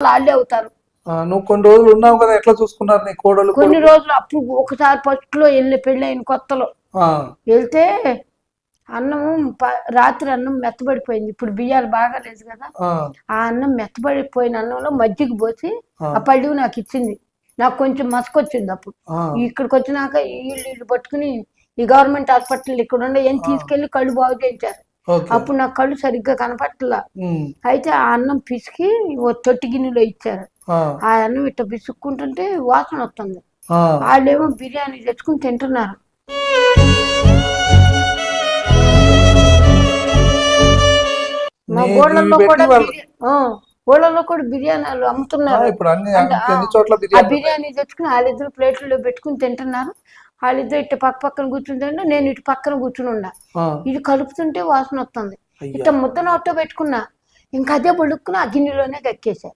కోడలు వాళ్ళే అవుతారు. నువ్వు కొన్ని రోజులు ఉన్నావు కదా, ఎట్లా చూసుకున్నారు నీ కోడలు? కొన్ని రోజులు అప్పుడు ఒకసారి ఫస్ట్ లో పెళ్ళైన కొత్తలో వెళ్తే అన్నము రాత్రి అన్నం మెత్తబడిపోయింది. ఇప్పుడు బియ్యాలు బాగా లేదు కదా, ఆ అన్నం మెత్తబడిపోయిన అన్నంలో మజ్జిగ పోసి ఆ పళ్ళు నాకు ఇచ్చింది. నాకు కొంచెం మసకొచ్చింది. అప్పుడు ఇక్కడికి వచ్చినాక ఇల్లు పట్టుకుని ఈ గవర్నమెంట్ హాస్పిటల్ ఇక్కడ ఉండే ఏం తీసుకెళ్లి కళ్ళు బాగు చేయించారు. అప్పుడు నాకు కళ్ళు సరిగ్గా కనపట్లా. అయితే ఆ అన్నం పిసికి ఓ తొట్టి గిన్నెలో ఇచ్చారు. ఆ అన్నం ఇట్లా పిసుక్కుంటుంటే వాసన వస్తుంది. వాళ్ళేమో బిర్యానీ తెచ్చుకుని తింటున్నారు. మా గోళ్ళల్లో కూడా బిర్యానీలు అమ్ముతున్నారు. ఆ బిర్యానీ తెచ్చుకుని వాళ్ళిద్దరు ప్లేట్లలో పెట్టుకుని తింటున్నారు. వాళ్ళిద్దరు ఇటు పక్కన కూర్చుంటే నేను ఇటు పక్కన కూర్చుని ఉన్నా. ఇది కలుపుతుంటే వాసన వస్తుంది. ఇట్లా ముద్ద నోట్లో పెట్టుకున్నా, ఇంకా అదే బొడుక్కుని ఆ గిన్నెలోనే కక్కేసా.